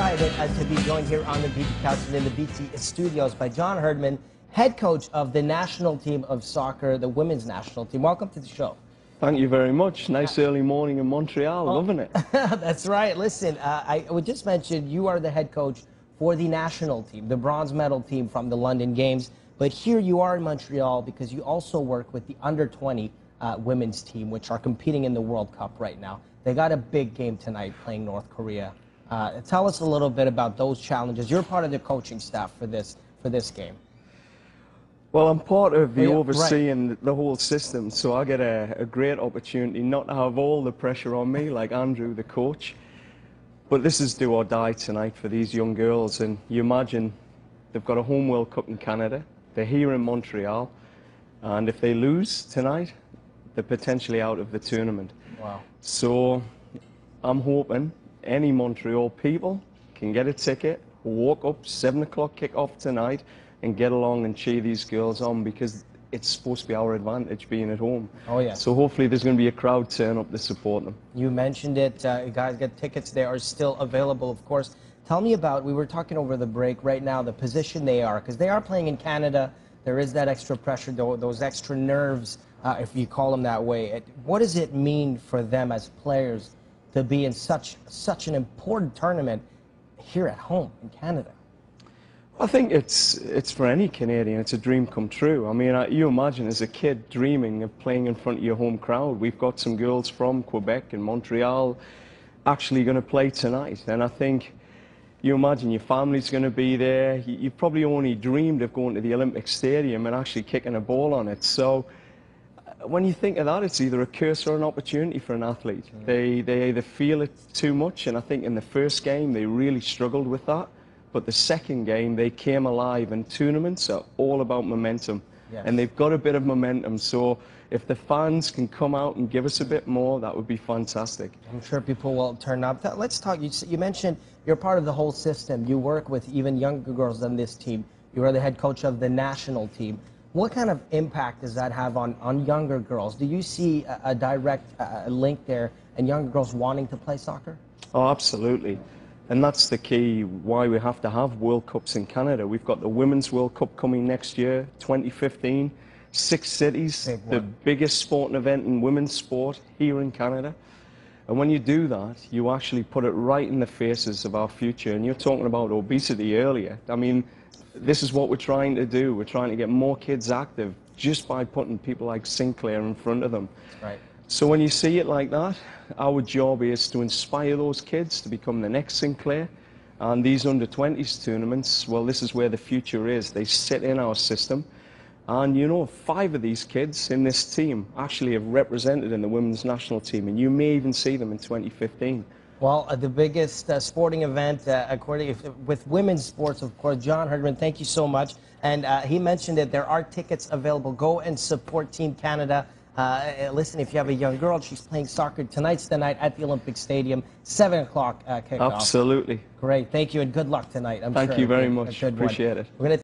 excited to be joined here on the BT Couch and in the BT studios by John Herdman, head coach of the national team of soccer, the women's national team. Welcome to the show. Thank you very much. Nice early morning in Montreal. Loving it. That's right. Listen, I would just mention you are the head coach for the national team, the bronze medal team from the London Games. But here you are in Montreal because you also work with the under-20 women's team, which are competing in the World Cup right now. They got a big game tonight playing North Korea. Tell us a little bit about those challenges. You're part of the coaching staff for this game. Well, I'm part of the overseeing the whole system, so I get a great opportunity not to have all the pressure on me, like Andrew, the coach. But this is do or die tonight for these young girls, and you imagine they've got a home World Cup in Canada, they're here in Montreal, and if they lose tonight, they're potentially out of the tournament. Wow. So I'm hoping any Montreal people can get a ticket, walk up, 7 o'clock kick-off tonight, and get along and cheer these girls on, because it's supposed to be our advantage being at home. Oh, yeah. So hopefully there's going to be a crowd turn up to support them. You mentioned it. Guys, get tickets. They are still available, of course. Tell me about, we were talking over the break right now, the position they are, because they are playing in Canada. There is that extra pressure, those extra nerves, if you call them that way. What does it mean for them as players to be in such an important tournament here at home in Canada? I think it's for any Canadian, it's a dream come true. I mean, you imagine as a kid dreaming of playing in front of your home crowd. We've got some girls from Quebec and Montreal actually going to play tonight. And I think you imagine your family's going to be there. You've probably only dreamed of going to the Olympic Stadium and actually kicking a ball on it. So when you think of that, it's either a curse or an opportunity for an athlete. They either feel it too much, and I think in the first game they really struggled with that. But the second game, they came alive, and tournaments are all about momentum. Yes. And they've got a bit of momentum, so if the fans can come out and give us a bit more, that would be fantastic. I'm sure people will turn up. Let's talk, you mentioned you're part of the whole system. You work with even younger girls than this team. You are the head coach of the national team. What kind of impact does that have on younger girls? Do you see a direct link there and younger girls wanting to play soccer? Oh, absolutely. And that's the key why we have to have World Cups in Canada. We've got the Women's World Cup coming next year, 2015. 6 cities, the biggest sporting event in women's sport here in Canada. And when you do that, you actually put it right in the faces of our future. And you're talking about obesity earlier. I mean, this is what we're trying to do. We're trying to get more kids active just by putting people like Sinclair in front of them. Right. So when you see it like that, our job is to inspire those kids to become the next Sinclair. And these under-20s tournaments, well, this is where the future is. They sit in our system. And you know, 5 of these kids in this team actually have represented in the women's national team. And you may even see them in 2015. Well, the biggest sporting event, with women's sports, of course. John Herdman, thank you so much. And he mentioned that there are tickets available. Go and support Team Canada. Listen, if you have a young girl, she's playing soccer. Tonight's the night at the Olympic Stadium, 7 o'clock kickoff. Absolutely. Great. Thank you, and good luck tonight. Thank you very much. Appreciate it. We're going to